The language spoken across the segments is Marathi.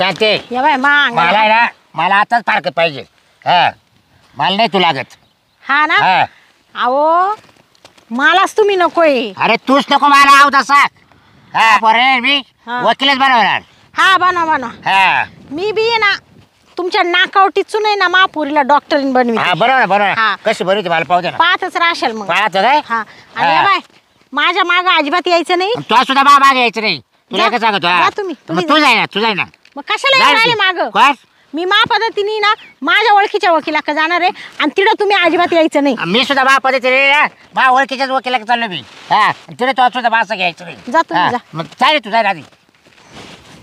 शांती या बाय मांग मला आहे ना मला आताच फारकत पाहिजे हा मला नाही तू लागत हा ना हा अहो मलाच तुम्ही नकोय अरे तूच नको मला आव तसा हा बरे मी हा. वकीलच बनवणार हा बनवा बनवा हा मी बी आहे ना तुमच्या नाकावटीचून आहे ना महापुरीला डॉक्टरीन बनवी हा बरोबर बरोबर हा. कशी बरी मला पाहू दे ना पाहतच राहशाल मग पाहतो काय हा आणि या बाय माझ्या माग अजिबात यायचं नाही तुला सुद्धा बाबा घ्यायचं नाही तुला जा. काय सांगतो जा तुम्ही, तुम्ही तू जाय ना तू जाय ना मग कशाला येऊन राहिले माग काय मी मा पद्धतीने ना माझ्या ओळखीच्या वकिलाकडे जाणार आहे आणि तिथं तुम्ही अजिबात यायचं नाही मी सुद्धा बा पद्धतीने बा ओळखीच्याच वकिला चाललो मी हा तिथे तो सुद्धा बासा घ्यायचं नाही जा तुम्ही हा. जा मग चालेल तू जाय आधी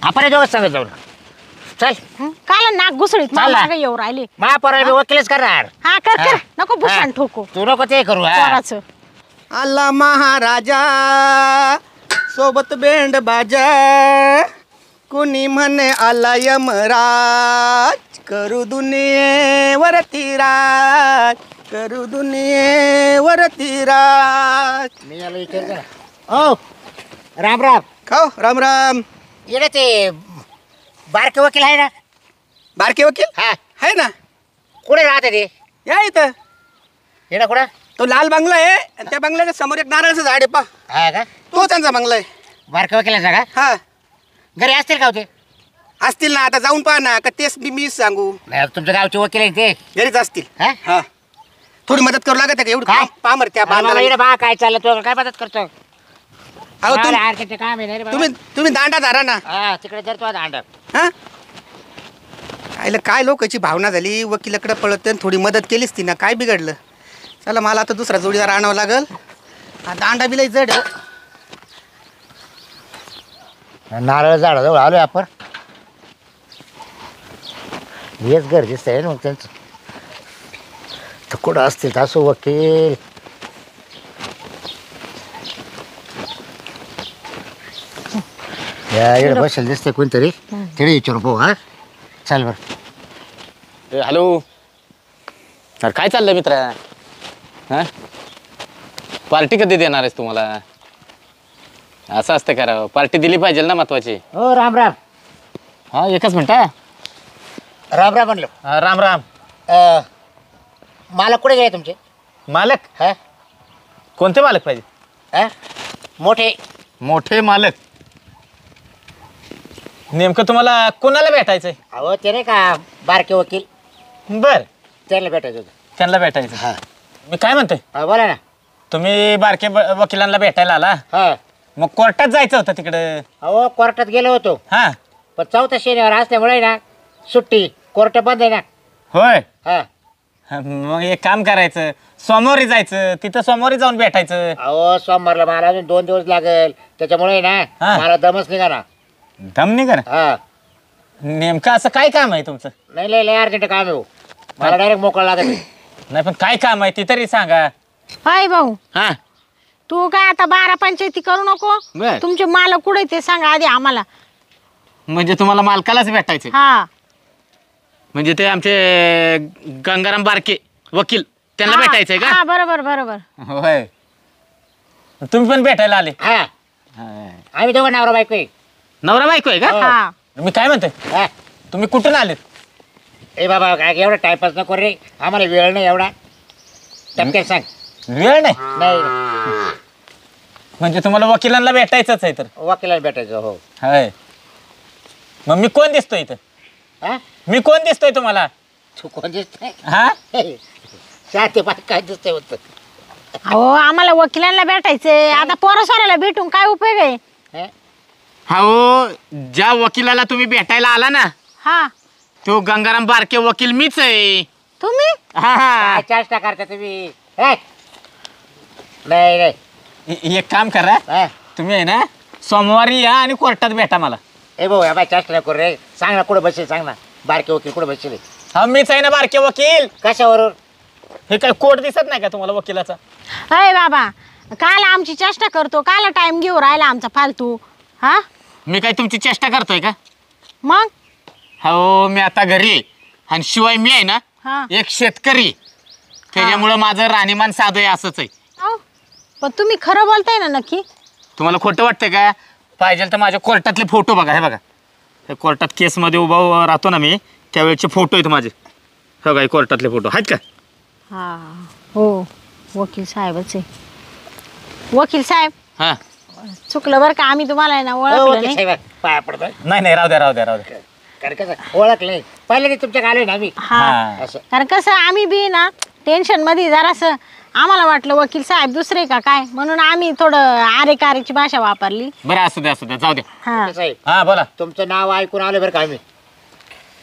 आपण दोघं सांगत जाऊ चल काल नाक घुसळीत चाल ना. मागे येऊ राहिले महापौराला मी वकीलच करणार हा कर हा. कर नको भूषण हा. ठोको तू नको ते करू हा पोराचं आला महाराजा सोबत बेंड बाजा कुणी म्हणे आला यमराज करू दुनियेवरती राज करू दुनियेवरती राज. मी याला विचारतो ओ राम राम खाओ राम राम. येणे ते बारके वकील आहे ना बारके वकील हा आहे ना कुठे राहते ते या इथं. येणं कुठं तो लाल बंगला आहे आणि त्या बंगल्याच्या समोर एक नारळाचं झाड आहे पा हा का तो त्यांचा बंगला आहे. बारके वकिलाचा का हा घरी असतील का होते असतील ना आता जाऊन पहा ना का तेच मी सांगू. नाही तुमच्या गावचे वकील आहे ते घरीच असतील. हा हा थोडी मदत करू लागत आहे का एवढं काय? पामर त्या मला बांधाला. बा काय चाललं तू काय मदत करतो अहो मला आरतीचं काम आहे ना रे बाबा. तुम्ही दांडा धरा ना. हा तिकडे जर तो दांड हा काय लोकांची भावना झाली वकिलाकडे पळत थोडी मदत केलीच ती ना काय बिघडलं. चला मला आता दुसरा जोडीदार आणावं लागल. हा दांडा बिलाही जड आहे. नारळ झाडाजवळ आलोय आपण हेच गरजेचं आहे ना मग त्यांचं तर कुठं असतील असो वकील या इकडे बसेल दिसते कोणतरी तिकडे विचारू पाहू हा चाल बरं हॅलो अरे काय चाललंय मित्रा हां पार्टी कधी देणार आहेस तुम्हाला असं असतं करा पार्टी दिली पाहिजे ना महत्वाची. हो राम राम हां एकच मिनटं राम राम म्हणलो राम राम मालक कुठे गेले तुमचे मालक हा कोणते मालक पाहिजे हा मोठे मोठे मालक नेमकं तुम्हाला कोणाला भेटायचंय अहो ते नाही का बारके वकील बर त्यांना भेटायचं होतं त्यांना भेटायचं हा मी काय म्हणतोय हा बोला ना तुम्ही बारके वकिलांना भेटायला आला हा मग कोर्टात जायचं होतं तिकडं अहो कोर्टात गेलो होतो हां पण चौथा शनिवार असल्यामुळे ना सुट्टी कोर्ट बंद आहे ना होय हा मग एक काम करायचं सोमवारी जायचं तिथं सोमवारी जाऊन भेटायचं. अहो सोमवारला मला अजून 2 दिवस लागेल त्याच्यामुळे ना हा. मला दमच निघा ना दम नाही कर हा नेमकं असं काय काम आहे तुमचं नाही लय अर्जंट काम आहे हो. मला डायरेक्ट मोकळा लागत आहे. नाही पण काय काम आहे ती तरी सांगा. हाय भाऊ हा तू काय आता 12 पंचायती करू नको बर. तुमचे मालक कुठे ते सांगा आधी आम्हाला. म्हणजे तुम्हाला मालकालाच भेटायचे हा म्हणजे ते आमचे गंगाराम बारके वकील त्यांना हा, भेटायचंय का हा बरोबर बरोबर. होय तुम्ही पण भेटायला आले. हा हा. आम्ही दोघं नवरा बायको आहे. नवरा बायको आहे का हा मी काय म्हणतोय हा तुम्ही कुठून आलेत. ए बाबा काय एवढा टाइमपास नको रे आम्हाला वेळ नाही एवढा टपक्यात सांग वेळ नाही नाही म्हणजे तुम्हाला वकिलांना भेटायचंच आहे तर. वकिलाला भेटायचं हो होय मग मी कोण दिसतोय इथं हा मी कोण दिसतोय तुम्हाला. तू कोण दिसतंय हा साते पाच काय दिसतंय होतं अहो आम्हाला वकिलांना भेटायचंय आता पोरासोराला भेटून काय उपयोग आहे. हा? हो ज्या वकिलाला तुम्ही भेटायला आला ना हा तो गंगाराम बारके वकील मीच आहे. तुम्ही हा हा काय चेष्टा करता तुम्ही हे? नाही नाही एक काम करा हा? तुम्ही आहे ना सोमवारी या आणि कोर्टात भेटा मला. ए भाऊ बाय चेष्टा नको रे सांग ना कुठं बसेल सांग ना बारके वकील कुठं बसेल हा मीच आहे ना बारके वकील. कशावरून हे काय कोर्ट दिसत नाही का तुम्हाला वकिलाचा. अय बाबा काल आमची चेष्टा करतो काल टाइम घेऊ राहिला आमचा फालतू. हा मी काय तुमची चेष्टा करतोय का. मग हो मी आता घरी आहे आणि शिवाय मी आहे ना हा एक शेतकरी त्याच्यामुळं माझं राहणीमान साधं आहे असंच आहे. अहो, पण तुम्ही खरं बोलताय ना नक्की. तुम्हाला खोटं वाटतंय का पाहिजे तर माझ्या कोर्टातले फोटो बघा हे बघा कोर्टात केसमध्ये उभा राहतो ना मी त्यावेळेचे फोटो आहेत माझे. हो काय कोर्टातले फोटो आहेत का? हा हो वकील साहेबच आहे. वकील साहेब हां चुकलं बरं का, आम्ही तुम्हाला आहे ना हो, ओळखलं वकील नाही. साहेब पाया पडतोय. नाही राहू द्या. कारण कसं ओळखलं नाही पहिले ते तुमच्या आलोय ना आम्ही हा हां असं. कारण कसं आम्ही बी ना टेन्शन मध्ये जरासं आम्हाला वाटलं वकील साहेब दुसरे का काय, म्हणून आम्ही थोडं आरेकारीची भाषा वापरली. बरं असू द्या जाऊ द्या. हा वकील साहेब हां बोला. तुमचं नाव ऐकून आलं बरं का आम्ही.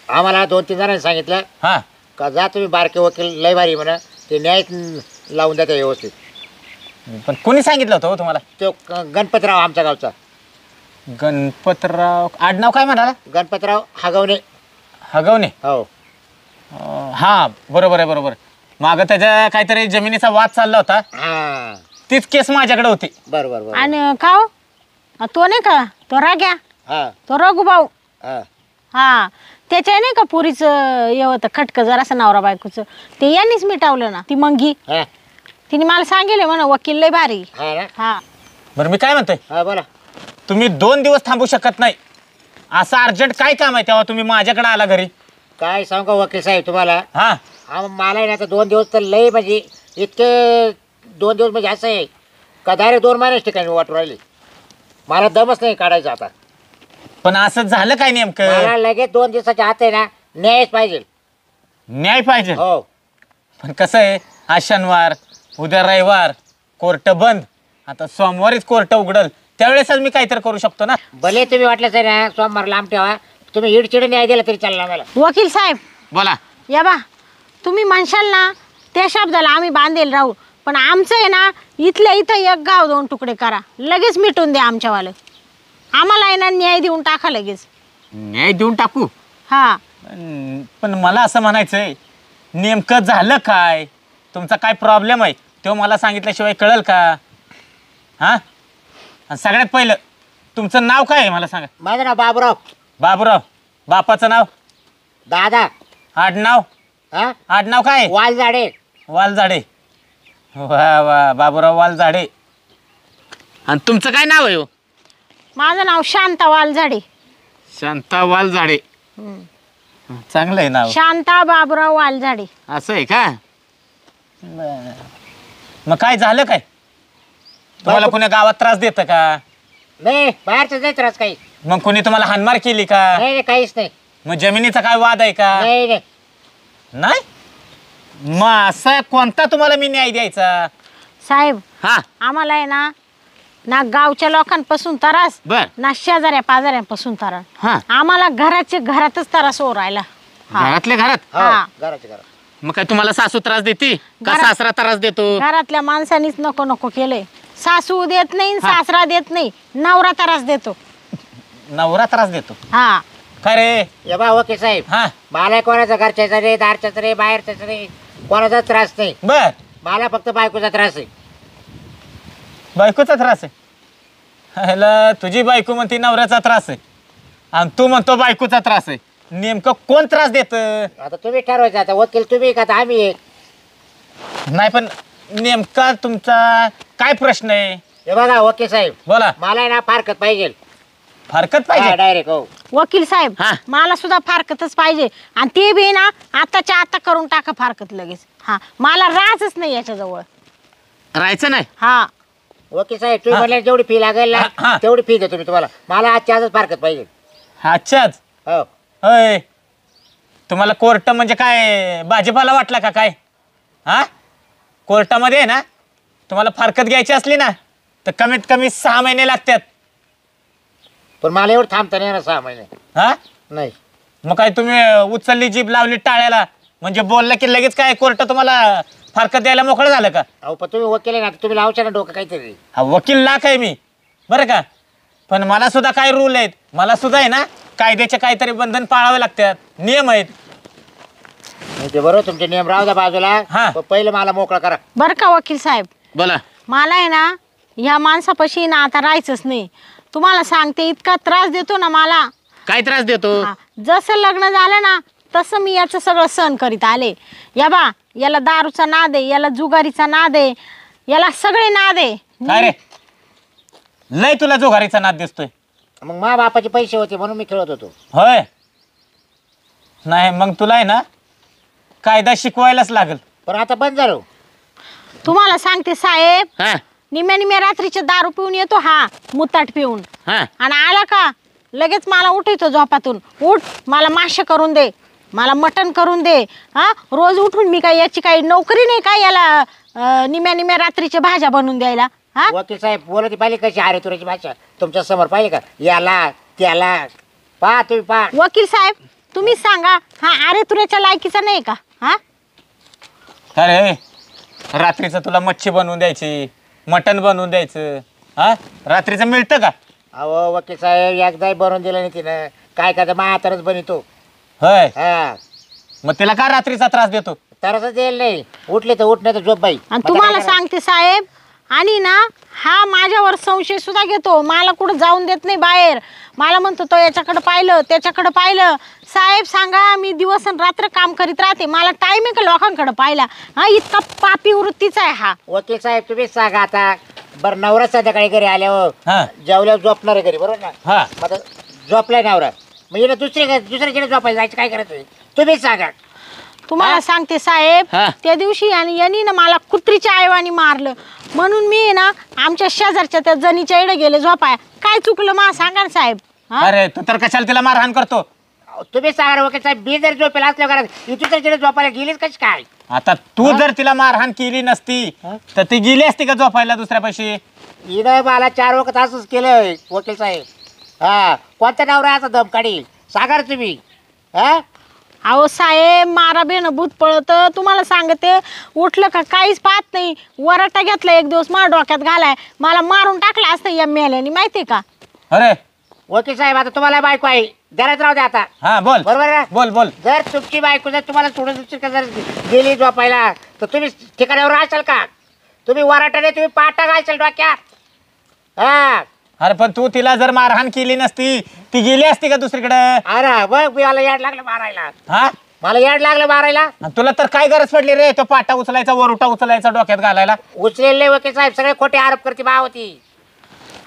आम्हाला 2-3 जणांनी सांगितलं हां का जा तुम्ही बारके वकील लय भारी म्हणा ते न्याय लावून द्या व्यवस्थित. पण कोणी सांगितलं होतं हो तुम्हाला? तो गणपतराव आमच्या गावचा गणपतराव आडनाव काय म्हणाला? गणपतराव हगवणे. हगवणे. हो हां बरोबर आहे. मागं त्याच्या काहीतरी जमिनीचा वाद चालला होता, हा तीच केस माझ्याकडे होती. बरोबर. आणि का हो? तो नाही का तो राग्या, हा तो रघुभाऊ, हा हा त्याच्या नाही का पुरीचं हे होतं खटकं जरासं नवरा बायकोचं, ते यांनीच मिटावलं ना. ती मंगी हा तिने मला सांगितलं म्हणा वकील लय भारी. हा ना हा बरं मी काय म्हणतोय, हा बोला. तुम्ही 2 दिवस थांबू शकत नाही, असं अर्जंट काय काम आहे तेव्हा तुम्ही माझ्याकडे आला घरी? काय सांगू का वकील साहेब तुम्हाला, हां मला आहे ना आता 2 दिवस तर लय म्हणजे इतके 2 दिवस म्हणजे असं आहे का डायरेक्ट 2 महिन्याच ठिकाणी वाटू राहिली. मला दमच नाही काढायचा आता. पण असं झालं काय नेमकं? मला लगेच 2 दिवसाच्या आत आहे ना न्यायच पाहिजे. न्याय पाहिजे. हो पण कसं आहे, आज शनिवार, उद्या रविवार, कोर्ट बंद, आता सोमवारीच कोर्ट उघडल, त्यावेळेसच मी काहीतरी करू शकतो ना. भले तुम्ही वाटलं सर ना सोमवार लांब ठेवा, तुम्ही इडचिड न्याय दिला तरी चालणार मला. वकील साहेब बोला. या बा तुम्ही म्हणशाल ना त्या शब्दाला आम्ही बांधेल राहू, पण आमचं आहे ना इथल्या इथं 1 गाव 2 तुकडे करा, लगेच मिटून द्या आमच्यावालं. आम्हाला आहे ना न्याय देऊन टाका लगेच. न्याय देऊन टाकू. हा पण मला असं म्हणायचंय, नेमकं झालं काय, तुमचा काय प्रॉब्लेम आहे तो मला सांगितल्याशिवाय कळेल का? हां आणि सगळ्यात पहिलं तुमचं नाव काय आहे मला सांगा. माझं नाव बाबूराव. बाबूराव. बापाचं नाव? दादा. आडनाव? हा आडनाव काय? वालझाडे. वालझाडे. वा बाबूराव वालझाडे. आणि तुमचं काय नाव आहे हो? माझं नाव शांता वालझाडे. शांता वालझाडे. चांगलं आहे नाव. शांता बाबुराव वालझाडे. असं आहे का? बरं. मग काय झालं काय? तुम्हाला कोणी गावात त्रास देतं का? नाही बाहेरचं नाही त्रास काही. मग कोणी तुम्हाला हानमार केली का? नाही काहीच नाही. मग जमिनीचा काय वाद आहे का? नाही नाही. नाही. मग असा कोणता तुम्हाला मी न्याय द्यायचा? साहेब हा आम्हाला आहे ना ना गावच्या लोकांपासून त्रास, बर. ना शेजाऱ्या पाजाऱ्यांपासून त्रास. हा आम्हाला घरातच त्रास हो राहिला. हा. घरातल्या घरात. हा. घराच्या घरात. मग काय तुम्हाला सासू त्रास देते का घरात- सासरा त्रास देतो? घरातल्या माणसानीच नको नको केलंय. सासू देत नाही, हा. सासरा देत नाही, नवरा त्रास देतो. नवरा त्रास देतो. हा काय रे? ये बा वकील साहेब, हा मला कोणाचा घरच्याचा रे दारच्याचा रे बाहेरच्याचा रे कोणाचा त्रास नाही. बर. मला फक्त बायकोचा त्रास आहे. बायकोचा त्रास आहे? ह्याला तुझी बायको म्हणते नवऱ्याचा त्रास आहे आणि तू म्हणतो बायकोचा त्रास आहे. नेमकं कोण त्रास देत? आता तुम्ही ठरवायचं. आता वकील तुम्ही का आता आम्ही आहे? नाही पण नेमका तुमचा काय प्रश्न आहे? हे बघा वकील साहेब, बोला. मला आहे ना फारकत पाहिजे. फारकत पाहिजे? डायरेक्ट. हो वकील साहेब हा. मला सुद्धा फारकतच पाहिजे, आणि ते बी ना आताच्या आता करून टाका फारकत लगेच. हा मला राहतच नाही याच्याजवळ. राहायचं नाही? हा वकील साहेब तुम्ही हा. म्हणले जेवढी फी लागेल ना हा, हा. तेवढी फी देतो मी तुम्हाला. मला आजच्या आजच फारकत पाहिजे. अच्छाच. हो होय. तुम्हाला कोर्ट म्हणजे काय भाजीपाला वाटला का काय? हा कोर्टामध्ये आहे ना तुम्हाला फारकत घ्यायची असली ना तर कमीत कमी 6 महिने लागतात. पण मला एवढं थांबता नाही ना 6 महिने. हा नाही. मग काय तुम्ही उचलली जीभ लावली टाळ्याला म्हणजे बोललं की लगेच काय कोर्ट तुम्हाला फारकत द्यायला मोकळं झालं का? अहो पण तुम्ही वकील आहे ना, तुम्ही लावचा ना डोकं काहीतरी. हा वकील लाख आहे मी बरं का, पण मला सुद्धा काय रूल आहेत, मला सुद्धा आहे ना कायद्याचे काहीतरी बंधन पाळावे लागतात, नियम आहेत. नाही ते बरोबर तुमचे नियम राहू द्या बाजूला. हा. पण पहिलं मला मोकळा करा. बरं का वकील साहेब, बोला. मला आहे ना ह्या माणसापाशी ना आता राहायचंच नाही. तुम्हाला सांगते इतका त्रास देतो ना मला. काय त्रास देतो? हा, जसं लग्न झालं ना तसं मी याचं सगळं सहन करीत आले. या बा याला दारूचा नाद आहे, याला जुगारीचा नाद आहे, याला सगळे नाद आहे. काय रे लय तुला जोगारीचा नाद दिसतोय? मग मा बापाचे पैसे होते म्हणून मी खेळत होतो. होय. नाही मग तुला आहे ना कायदा शिकवायलाच लागल. पण आता बंद झालो. तुम्हाला सांगते साहेब, हा निम्या रात्रीचे दारू पिऊन येतो हा, मुताट पिऊन, हा आणि आला का लगेच मला उठवतो झोपातून. उठ, मला मासे करून दे, मला मटण करून दे. हा, रोज उठून मी काय याची काही नोकरी नाही का याला निम्या रात्रीच्या भाज्या बनवून द्यायला. हा, वकील साहेब बोलती पाहिली कशी अरे तुऱ्याची भाषा तुमच्या समोर पाहिली का? याला त्याला पहा तुम्ही पहा. वकील साहेब तुम्हीच सांगा, हा अरे तुऱ्याच्या लायकीचा नाही का? हा, अरे रात्रीचं तुला मच्छी बनवून द्यायची, मटण बनवून द्यायचं. हा, रात्रीचं मिळतं का? अहो वकील साहेब एकदाही बनवून दिलं नाही तिनं. काय करता म्हातारच बनितो. होय. हा मग तिला का रात्रीचा त्रास देतो? तरच देईल नाही. उठले तर उठणे तर झोप बाई. आणि तुम्हाला सांगते साहेब, आणि ना हा माझ्यावर संशय सुद्धा घेतो. मला कुठं जाऊन देत नाही बाहेर. मला म्हणतो तो याच्याकडे पाहिलं त्याच्याकडे पाहिलं. साहेब सांगा, मी दिवस आणि रात्र काम करीत राहते, मला टाइम आहे का लोकांकडे पाहिला? हा, इतका पापी वृत्तीचा आहे हा. वकील साहेब तुम्हीच सांगा आता. बरं नवरा संध्याकाळी घरी आल्यावर हा जेवल्यावर झोपणार आहे घरी बरोबर ना? हा. मग आता झोपलाय नवरा, म्हणजे दुसऱ्याकडे झोपायला जायचं काय करायचं तुम्हीच सांगा. तुम्हाला हा? सांगते साहेब, हा. त्या दिवशी आणि यांनी ना मला कुत्रीच्या आईवानी मारलं, म्हणून मी ना आमच्या शेजारच्या त्या जणीच्या इकडे गेले झोपाय. काय चुकलं मा सांगा ना साहेब. हा? अरे तू तर कशाला तिला मारहाण करतो? तुम्हीच सांगा वकील साहेब. मी जर झोपेला असल्या घरात ही दुसऱ्याकडे झोपायला गेलीच कशी काय? आता तू जर तिला मारहाण केली नसती तर ती गेली असती का झोपायला दुसऱ्यापाशी? हिनं मला 4 वखत असंच केलं वकील साहेब. हा, कोणत्या नवरा असा दम काढील सांगा रे तुम्ही. हा, अहो साहेब, मारा बेन भूत पळत. तुम्हाला सांगते, उठलं का काहीच पाहत नाही. वराटा घेतला एक दिवस माझ्या डोक्यात घालाय, मला मारून टाकला असतं या मेल्याने, माहितीये का? अरे वकील साहेब आता तुम्हाला बायको आहे, घरात राहू द्या आता. हा बोल बरोबर आहे ना? बोल बोल. जर तुमची बायको जर तुम्हाला सोडून दुसरी जर गेली झोपायला तर तुम्ही ठिकाणावर राहशाल का? तुम्ही वराटाने तुम्ही पाटा घालशाल डोक्यात. हा, अरे पण तू तिला जर मारहाण केली नसती ती गेली असती का दुसरीकडे? अरे बघ मला याड लागलं मारायला. हा, मला याड लागलं मारायला. आणि तुला तर काय गरज पडली रे तो पाटा उचलायचा वरुटा उचलायचा डोक्यात घालायला? उचलेले वकील साहेब सगळे खोटे आरोप करते होती.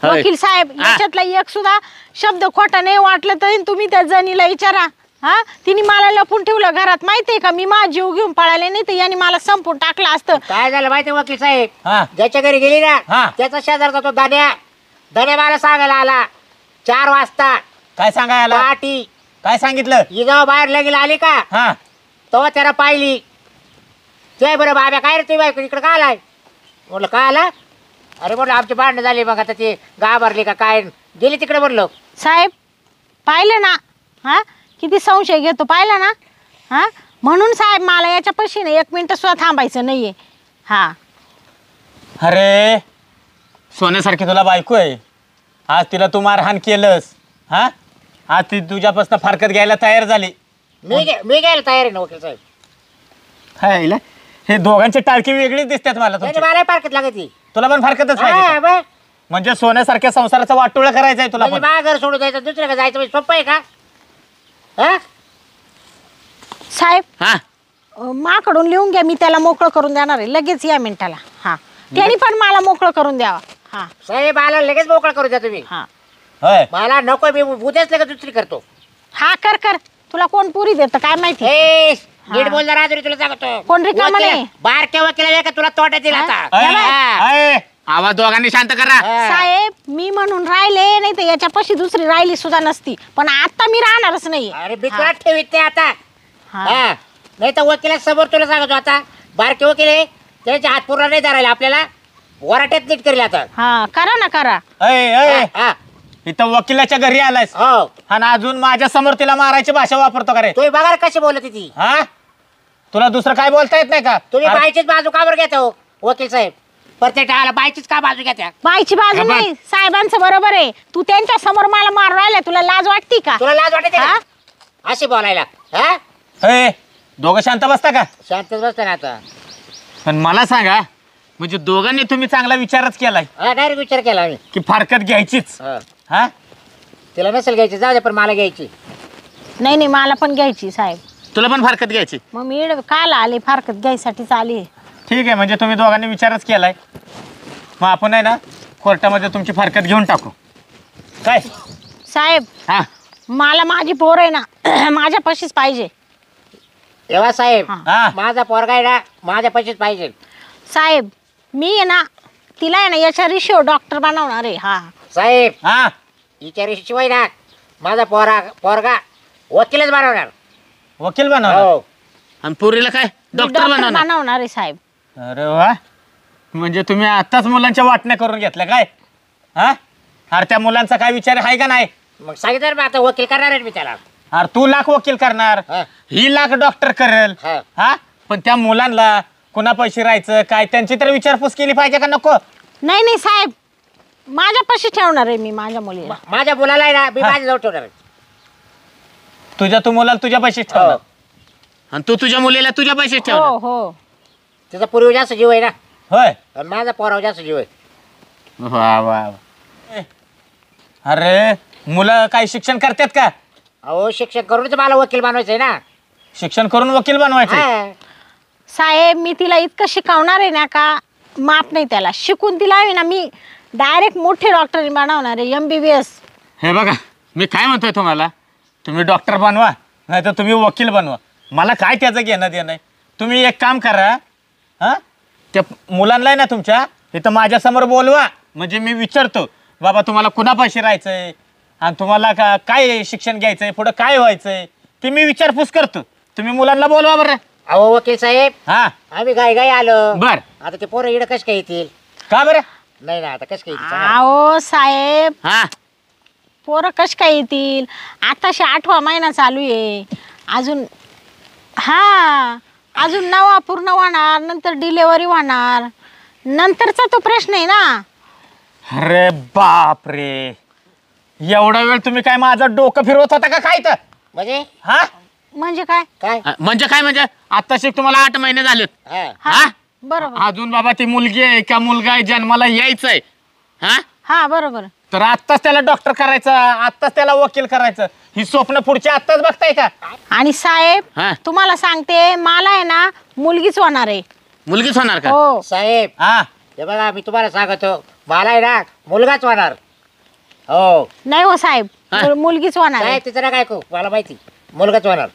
वकील साहेब, याच्यातला एक सुद्धा शब्द खोटा नाही वाटलं तरी तुम्ही त्या जणीला विचारा. हा, तिने मला लपून ठेवलं घरात, माहितीये का? मी माझा जीव घेऊन पळाले नाही तर यांनी मला संपून टाकलं असतं. काय झालं माहिती वकील साहेब? हा. ज्याच्या घरी गेली ना हा. त्याचा शेजारचा तो धन्या मला सांगायला आला 4 वाजता काय सांगायला? पहाटी. काय सांगितलं? ही जेव्हा बाहेर लगेल आली का हा, तेव्हा त्याला पाहिली. जय बरं बाब्या काय रे तुम्ही बायको इकडे का आलाय? म्हटलं काय आला? अरे म्हटलं आमची भांडणं झाली, मग आता ती घाबरली का काय गेली तिकडे म्हटलं. साहेब पाहिलं ना, हा किती संशय घेतो, पाहिलं ना? हा, म्हणून साहेब मला याच्या पशी नाही 1 मिनिट सुद्धा थांबायचं नाहीये. हा, अरे सोन्यासारखी तुला बायको आहे, आज तिला तू मारहाण केलंस. हा, आज ती तुझ्यापासून फारकत घ्यायला तयार झाली. मी घ्यायला तयार आहे ना वकील साहेब. हायला, हे दोघांची टाळकी वेगळीच दिसतात मला त्याची तुमची. मला पारखत लागत तुला पण फारकतच पाहिजे का? म्हणजे सोन्यासारख्या संसाराचं वाटोळं करायचंय तुला पण? माझं घर सोडून जायचं दुसऱ्या जायचं म्हणजे सोपं आहे का? हा साहेब हा माकडून लिहून घ्या, मी त्याला मोकळं करून देणार आहे लगेच या मिनिटाला. हा, त्यांनी पण मला मोकळं करून द्यावा. हा साहेब आला लगेच मोकळा करू द्या तुम्ही. हा होय. मला नको, मी उद्याच लगेच दुसरी करतो. हा, कर कर, तुला कोण पुरी देतं काय माहिती. ए नीट बोल जरा तुला सांगतो. कोण रिकामं नाही. बारक्या वकिला का तुला तोट्यात दिला आता. अय, हा. अय, आवाज दोघांनी शांत करा. हा. साहेब मी म्हणून राहिले, नाही तर याच्यापाशी दुसरी राहिली सुद्धा नसती, पण आता मी राहणारच नाही. अरे बिकरात ठेवीत ते आता. हा. हा, नाही तर वकिला समोर तुला सांगतो आता. बारके वकील आहे त्याच्या हात पूर्ण नाही धरायला आपल्याला, वराट्यात नीट करेल आता. हा, करा ना करा. अय, अय, हा, इथं वकिलाच्या घरी आलायस हो आणि अजून माझ्या समोर तिला मारायची भाषा वापरतो का रे? तुम्ही बघा रे कशी बोलत ती. हा, तुला दुसरं काय बोलता येत नाही का? तुम्ही अरे, बायचीच बाजू का बरं घेता हो वकील साहेब? प्रत्येक टाळाला बायचीच का बाजू घेत्या? बाईची बाजू हा, बघ. नाही, साहेबांचं बरोबर आहे. तू त्यांच्या समोर मला मार राहिला, तुला लाज वाटती का? तुला लाज वाटते हा? का अशी बोलायला? हा, अय, दोघं शांत बसता का? शांतच बसते ना आता. पण मला सांगा, म्हणजे दोघांनी तुम्ही चांगला विचारच केलाय हा, डायरेक्ट विचार केला आम्ही. की फारकत घ्यायचीच? हा. हा, तिला नसेल घ्यायची जाऊ दे, पण मला घ्यायची. नाही नाही, मला पण घ्यायची साहेब. तुला पण फारकत घ्यायची? मग मी इकडं काल आले, फारकत घ्यायसाठीच आली. ठीक आहे, म्हणजे तुम्ही दोघांनी विचारच केलाय. मग आपण आहे ना कोर्टामध्ये तुमची फारकत घेऊन टाकू काय? साहेब हा मला माझी पोर आहे ना माझ्या पशीच पाहिजे. तेव्हा साहेब हा माझा पोरगा आहे ना माझ्या पैसेच पाहिजे. साहेब मी आहे ना तिला आहे ना याच्या रिशिओ डॉक्टर बनवणार आहे. हा साहेब हा विचारशिवाय ना माझा पोरगा वकीलच बनवणार. वकील बनवणार हो आणि पोरीला काय डॉक्टर डॉक्टर बनवणार. बनवणार आहे साहेब. अरे वा म्हणजे तुम्ही आत्ताच मुलांच्या वाटण्या करून घेतल्या काय? हा अरे त्या मुलांचा काय विचार आहे का नाही? मग सांगितलं ना आता वकील करणार आहे मी त्याला. अरे तू लाख वकील करणार हा. ही लाख डॉक्टर करेल. हा. हा पण त्या मुलांना कुणा पैसे राहायचं काय त्यांची तर विचारपूस केली पाहिजे का नको? नाही नाही साहेब माझ्या पशी ठेवणार आहे मी माझ्या मुलीला. माझ्या मुलाला आहे ना मी हा. माझ्या जवळ ठेवणार आहे. तुझ्या तू मुलाला तुझ्या पैसे ठेवणार हो. आणि तू तुझ्या मुलीला तुझ्या पैसे हो ठेवणार. हो तिचा पूर्वी जास्त जीव आहे ना होय आणि माझा पोरावर जास्त जीव आहे. वा वा वा. अरे मुलं काय शिक्षण करतात का? अहो शिक्षण करूनच मला वकील बनवायचं आहे ना. शिक्षण करून वकील बनवायचं. हा. साहेब मी तिला इतकं शिकवणार आहे ना का माप नाही त्याला. शिकून तिला आहे ना मी डायरेक्ट मोठे डॉक्टर बनवणार आहे MBBS. हे बघा मी काय म्हणतोय तुम्हाला तुम्ही डॉक्टर बनवा नाही तर तुम्ही वकील बनवा मला काय त्याचं घेणं देणं आहे. तुम्ही एक काम करा हां त्या मुलांना आहे ना तुमच्या इथं माझ्यासमोर बोलवा म्हणजे मी विचारतो बाबा तुम्हाला कुणा पैसे राहायचं आहे आणि तुम्हाला काय शिक्षण घ्यायचं आहे पुढं काय व्हायचं आहे ते मी विचारपूस करतो. तुम्ही मुलांना बोलवा बरं. अहो वकील साहेब हां आम्ही गाई आलो. बर आता ते पोरं इकडे कस काय येतील? का बरं? नाही ना आता कस काय येतील सांगा. अहो साहेब हां पोरं कश काय येतील? आताशी 8वा महिना चालू आहे अजून. हा अजून 9वा पूर्ण होणार नंतर डिलेवरी होणार नंतरचा तो प्रश्न आहे ना. अरे बाप रे एवढा वेळ तुम्ही काय माझं डोकं फिरवत होता का काय तर? म्हणजे हा म्हणजे काय? काय म्हणजे काय म्हणजे आत्ताशी तुम्हाला 8 महिने झालेत. हा. हा हा बरोबर. अजून बाबा ती मुलगी आहे का मुलगा आहे जन्माला यायचंय. हा हा बरोबर. तर आत्ताच त्याला डॉक्टर करायचं आत्ताच त्याला वकील करायचं ही स्वप्न पुढची आत्ताच बघताय का? आणि साहेब हा तुम्हाला सांगते मला आहे ना मुलगीच होणार आहे. मुलगीच होणार का? हो साहेब हा हे बघा मी तुम्हाला सांगतो मला आहे ना मुलगाच होणार. हो नाही हो साहेब हा. मुलगीच होणार आहे. साहेब तिचं ना काय करू मला माहिती मुलगाच होणार.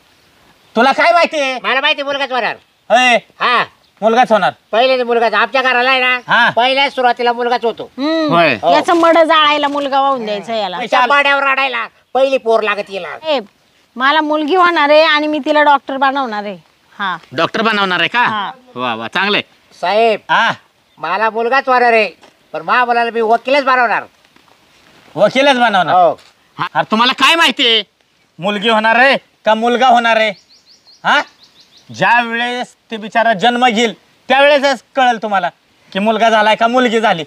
तुला काय माहितीये? मला माहिती मुलगाच होणार. होय हा मुलगाच होणार. पहिले मुलगाच आमच्या घराला आहे हा. ना पहिल्या सुरुवातीला मुलगाच होतो. होय. हो. याचं मड जाळायला मुलगा वाहून द्यायचा याला. त्याच्या पाड्यावर रडायला पहिली पोर लागत हिला. साहेब मला मुलगी होणार आहे आणि मी तिला डॉक्टर बनवणार आहे. हा डॉक्टर बनवणार आहे का? हा. वा वा चांगलंय. साहेब हा मला मुलगाच होणार आहे पण मा मुलाला मी वकीलच बनवणार. वकीलच बनवणार. हो हा, अरे तुम्हाला काय माहितीये मुलगी होणार आहे का मुलगा होणार आहे? हा ज्या वेळेस ते बिचारा जन्म घेईल त्यावेळेसच कळेल तुम्हाला की मुलगा झालाय का मुलगी झाली.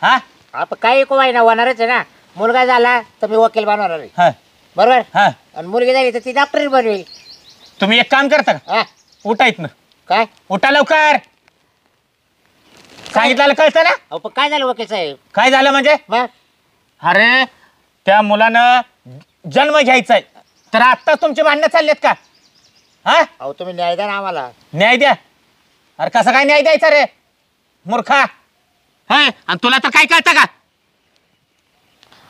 हा आपण काही कोवाय ना होणारच आहे ना. मुलगा झाला तर मी वकील बनवणार आहे हा बरोबर. हा आणि मुलगी झाली तर ती डॉक्टर बनवेल. तुम्ही एक काम करता का? हा उठा इथनं. काय उठा लवकर. सांगितलं कळतं ना? अहो पण काय झालं वकील साहेब? काय झालं म्हणजे? मग अरे त्या मुलानं जन्म घ्यायचाय तर आत्ताच तुमचे भांडणं चाललेत का? हा अहो तुम्ही न्याय द्या ना आम्हाला. न्याय द्या. अरे कसा काय न्याय द्यायचा रे मूर्खा? होय आणि तुला तर काय कळतं का?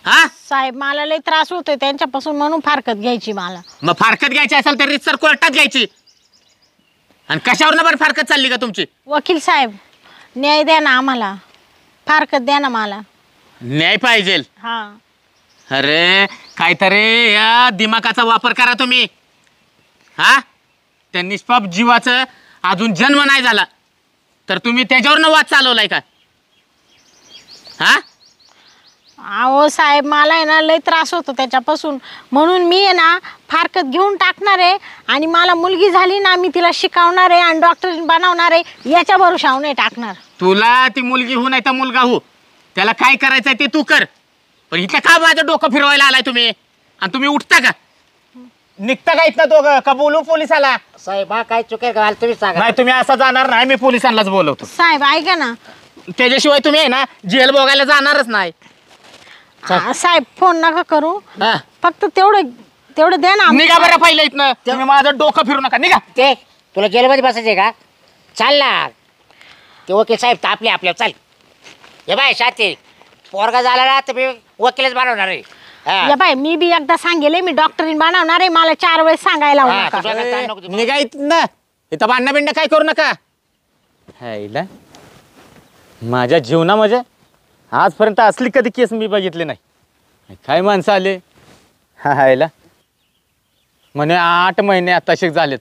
हा साहेब मला लई त्रास होतोय त्यांच्यापासून म्हणून फारकत घ्यायची मला. मग फारकत घ्यायची असेल तर रितसर कोर्टात घ्यायची. आणि कशावर बरं फारकत चालली का तुमची? वकील साहेब न्याय द्या ना आम्हाला. फारकत द्या ना मला. न्याय पाहिजे. हा अरे काहीतरी या दिमागाचा वापर करा तुम्ही. हा त्या निष्पाप जीवाचं अजून जन्म नाही झाला तर तुम्ही त्याच्यावरनं वाद चालवलाय का? हा अहो साहेब मला आहे ना लई त्रास होतो त्याच्यापासून म्हणून मी आहे ना फारकत घेऊन टाकणार आहे आणि मला मुलगी झाली ना मी तिला शिकवणार आहे आणि डॉक्टर बनवणार आहे याच्या भरोशावर नाही टाकणार. तुला ती मुलगी हो नाही तर मुलगा हो त्याला काय करायचंय ते तू कर. पण इथं का माझं डोकं फिरवायला आलाय तुम्ही? आणि तुम्ही उठता का? निघता का इथं दोघं का बोलू पोलिसाला? साहेब हा काय चुकेल का मला तुम्ही सांगा. नाही तुम्ही असं जाणार नाही. मी पोलिसांनाच बोलवतो. साहेब ऐका ना. त्याच्याशिवाय तुम्ही आहे ना जेल बघायला जाणारच नाही. साहेब फोन नका करू. हा. फक्त तेवढं द्या ना. निघा बरं पहिलं इथनं. तुम्ही माझं डोकं फिरू नका. निघा. ते तुला जेलमध्ये बसायचे का? चाल ना. ते वकील साहेब तापले आपल्याला चाल. हे बाय शाते पोरगा झाला ना तर मी वकीलच बनवणार आहे. हा. या बाय मी बी एकदा सांगेले मी डॉक्टरीन बनवणार आहे मला 4 वेळेस सांगायला लावू हा, नका. तुझ्या डोक्यात ताण नको देऊ. निघायत ना इथं भांडणं बिंड काय करू नका. हायला माझ्या जीवनामध्ये आजपर्यंत असली कधी केस मी बघितली नाही. काय माणसं आले हायला म्हणे 8 महिने आताशिक झालेत.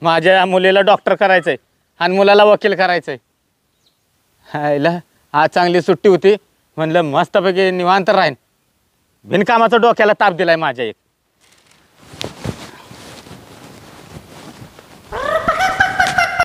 माझ्या मुलीला डॉक्टर करायचंय आणि मुलाला वकील करायचंय. हायला आज चांगली सुट्टी होती म्हणलं मस्तपैकी निवांत राहीन. बिनकामाचा डोक्याला ताप दिलाय माझ्या एक.